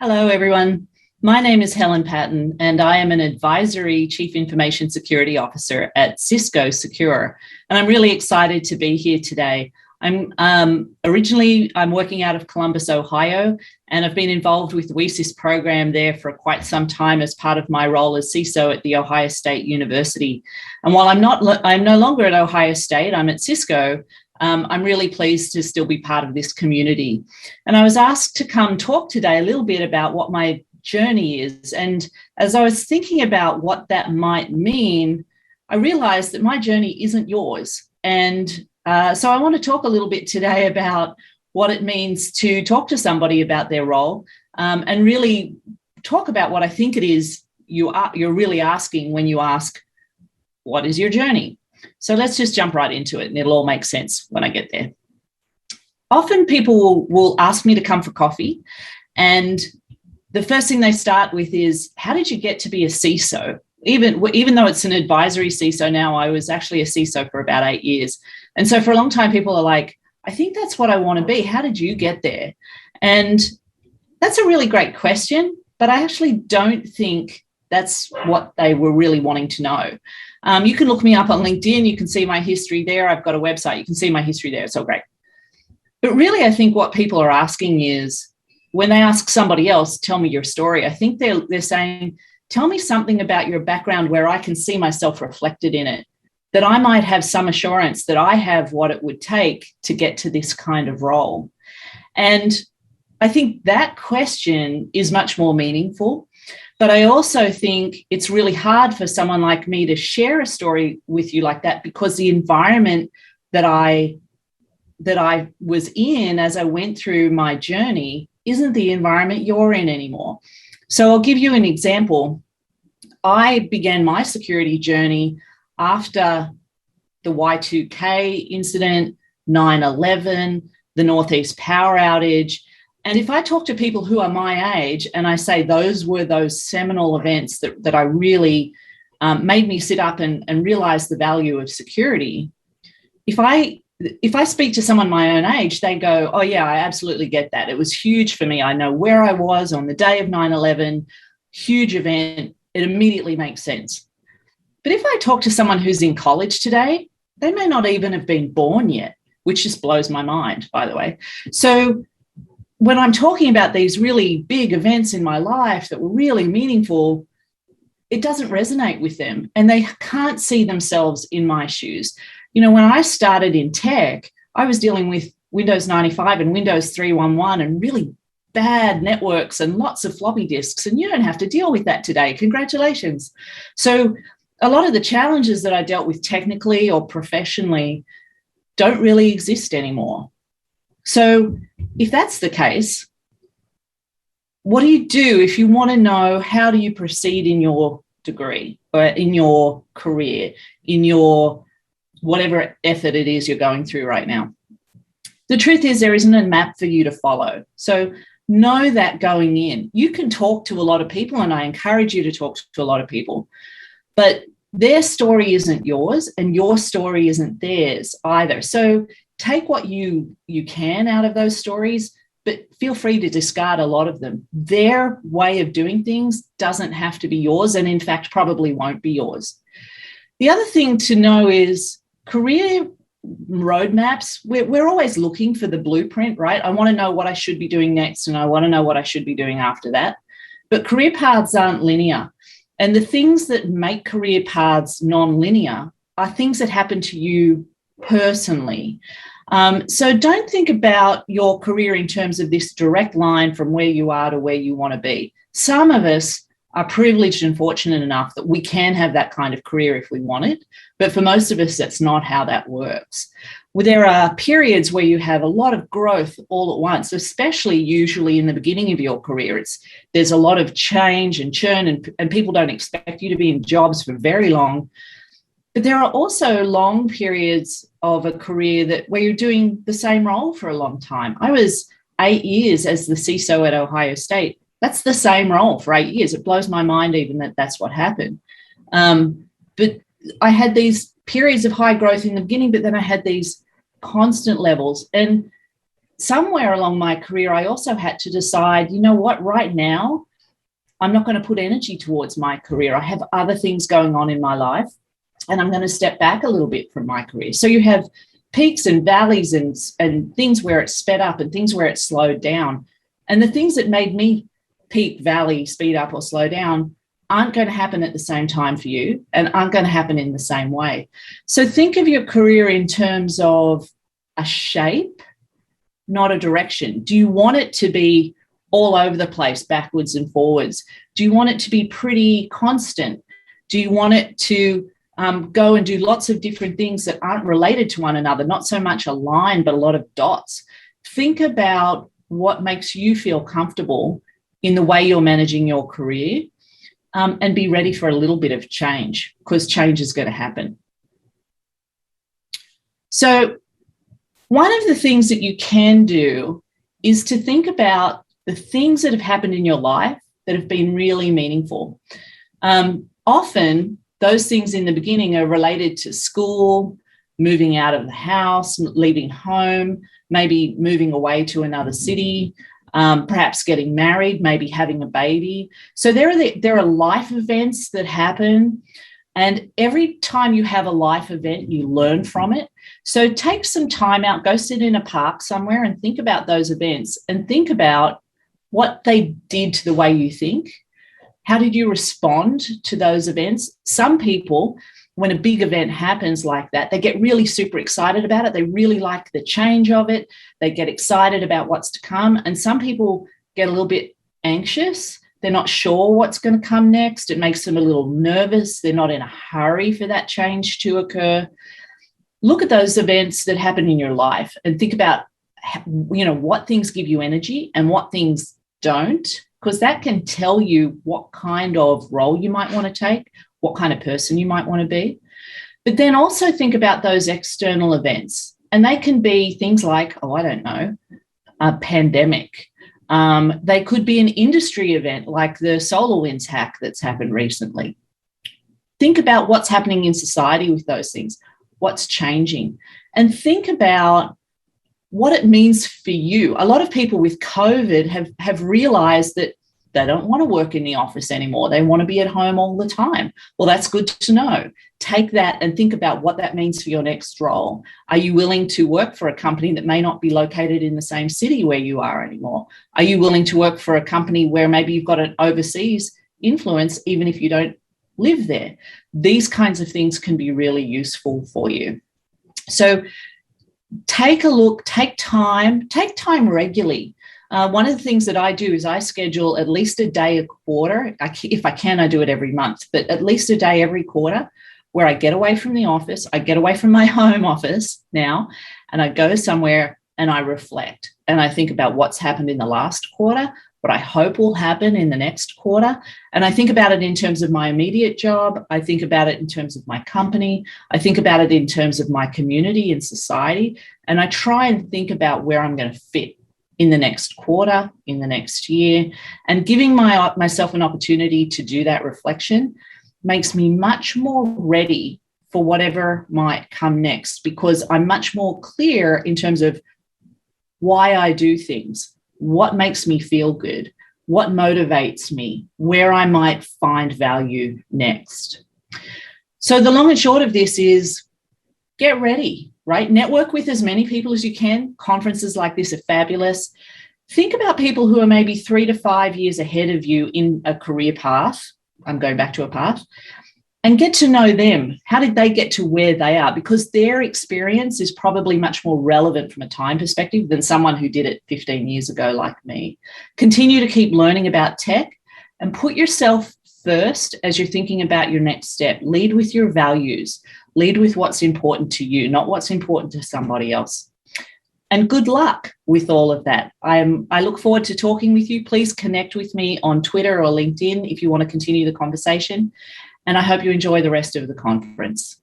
Hello, everyone. My name is Hellen Patton, and I am an advisory Chief Information Security Officer at Cisco Secure. And I'm really excited to be here today. I'm working out of Columbus, Ohio, and I've been involved with the WiCyS program there for quite some time as part of my role as CISO at the Ohio State University. And while I'm no longer at Ohio State, I'm at Cisco. I'm really pleased to still be part of this community. And I was asked to come talk today a little bit about what my journey is. And as I was thinking about what that might mean, I realized that my journey isn't yours. And so I want to talk a little bit today about what it means to talk to somebody about their role, and really talk about what I think it is you're really asking when you ask, what is your journey? So let's just jump right into it, and it'll all make sense when I get there. Often people will ask me to come for coffee, and the first thing they start with is, how did you get to be a CISO? Even though it's an advisory CISO now, I was actually a CISO for about 8 years. And so for a long time, people are like, I think that's what I want to be. How did you get there? And that's a really great question, but I actually don't think that's what they were really wanting to know. You can look me up on LinkedIn. You can see my history there. I've got a website. You can see my history there. It's all great. But really, I think what people are asking is, when they ask somebody else, tell me your story, I think they're saying, tell me something about your background where I can see myself reflected in it, that I might have some assurance that I have what it would take to get to this kind of role. And I think that question is much more meaningful. But I also think it's really hard for someone like me to share a story with you like that, because the environment that I was in as I went through my journey isn't the environment you're in anymore. So I'll give you an example. I began my security journey after the Y2K incident, 9/11, the Northeast power outage. And if I talk to people who are my age and I say those were those seminal events that I really made me sit up and realize the value of security, if I speak to someone my own age, they go, oh, yeah, I absolutely get that. It was huge for me. I know where I was on the day of 9/11, huge event. It immediately makes sense. But if I talk to someone who's in college today, they may not even have been born yet, which just blows my mind, by the way. So when I'm talking about these really big events in my life that were really meaningful, it doesn't resonate with them, and they can't see themselves in my shoes. You know, when I started in tech, I was dealing with Windows 95 and Windows 3.1 and really bad networks and lots of floppy disks, and you don't have to deal with that today. Congratulations. So a lot of the challenges that I dealt with technically or professionally don't really exist anymore. So if that's the case, what do you do if you want to know how do you proceed in your degree or in your career, in your whatever effort it is you're going through right now? The truth is, there isn't a map for you to follow. So know that going in. You can talk to a lot of people, and I encourage you to talk to a lot of people, but their story isn't yours and your story isn't theirs either. So take what you can out of those stories, but feel free to discard a lot of them. Their way of doing things doesn't have to be yours, and in fact, probably won't be yours. The other thing to know is career roadmaps. We're always looking for the blueprint, right? I want to know what I should be doing next, and I want to know what I should be doing after that. But career paths aren't linear. And the things that make career paths non-linear are things that happen to you personally. So don't think about your career in terms of this direct line from where you are to where you want to be. Some of us are privileged and fortunate enough that we can have that kind of career if we want it. But for most of us, that's not how that works. Well, there are periods where you have a lot of growth all at once, especially usually in the beginning of your career. There's a lot of change and churn, and people don't expect you to be in jobs for very long. But there are also long periods of a career where you're doing the same role for a long time. I was 8 years as the CISO at Ohio State. That's the same role for 8 years. It blows my mind even that that's what happened. But I had these periods of high growth in the beginning, but then I had these constant levels. And somewhere along my career, I also had to decide, you know what, right now, I'm not going to put energy towards my career. I have other things going on in my life, and I'm going to step back a little bit from my career. So you have peaks and valleys and things where it's sped up and things where it's slowed down. And the things that made me peak, valley, speed up or slow down aren't going to happen at the same time for you and aren't going to happen in the same way. So think of your career in terms of a shape, not a direction. Do you want it to be all over the place, backwards and forwards? Do you want it to be pretty constant? Do you want it to go and do lots of different things that aren't related to one another, not so much a line, but a lot of dots? Think about what makes you feel comfortable in the way you're managing your career, and be ready for a little bit of change, because change is going to happen. So one of the things that you can do is to think about the things that have happened in your life that have been really meaningful. Often those things in the beginning are related to school, moving out of the house, leaving home, maybe moving away to another city, perhaps getting married, maybe having a baby. So there are life events that happen, and every time you have a life event, you learn from it. So take some time out, go sit in a park somewhere and think about those events and think about what they did to the way you think. How did you respond to those events? Some people, when a big event happens like that, they get really super excited about it. They really like the change of it. They get excited about what's to come. And some people get a little bit anxious. They're not sure what's going to come next. It makes them a little nervous. They're not in a hurry for that change to occur. Look at those events that happen in your life and think about, what things give you energy and what things don't, because that can tell you what kind of role you might want to take, what kind of person you might want to be. But then also think about those external events. And they can be things like, a pandemic. They could be an industry event like the SolarWinds hack that's happened recently. Think about what's happening in society with those things, what's changing, and think about what it means for you. A lot of people with COVID have realized that they don't want to work in the office anymore. They want to be at home all the time. Well, that's good to know. Take that and think about what that means for your next role. Are you willing to work for a company that may not be located in the same city where you are anymore? Are you willing to work for a company where maybe you've got an overseas influence, even if you don't live there? These kinds of things can be really useful for you. So take a look, take time regularly. One of the things that I do is I schedule at least a day a quarter. If I can, I do it every month, but at least a day every quarter where I get away from the office, I get away from my home office now, and I go somewhere and I reflect and I think about what's happened in the last quarter, what I hope will happen in the next quarter. And I think about it in terms of my immediate job. I think about it in terms of my company. I think about it in terms of my community and society. And I try and think about where I'm going to fit in the next quarter, in the next year. And giving myself an opportunity to do that reflection makes me much more ready for whatever might come next, because I'm much more clear in terms of why I do things, what makes me feel good, what motivates me, where I might find value next. So the long and short of this is get ready, right? Network with as many people as you can. Conferences like this are fabulous. Think about people who are maybe 3 to 5 years ahead of you in a career path. I'm going back to a path. And get to know them. How did they get to where they are? Because their experience is probably much more relevant from a time perspective than someone who did it 15 years ago like me. Continue to keep learning about tech and put yourself first as you're thinking about your next step. Lead with your values. Lead with what's important to you, not what's important to somebody else. And good luck with all of that. I look forward to talking with you. Please connect with me on Twitter or LinkedIn if you want to continue the conversation. And I hope you enjoy the rest of the conference.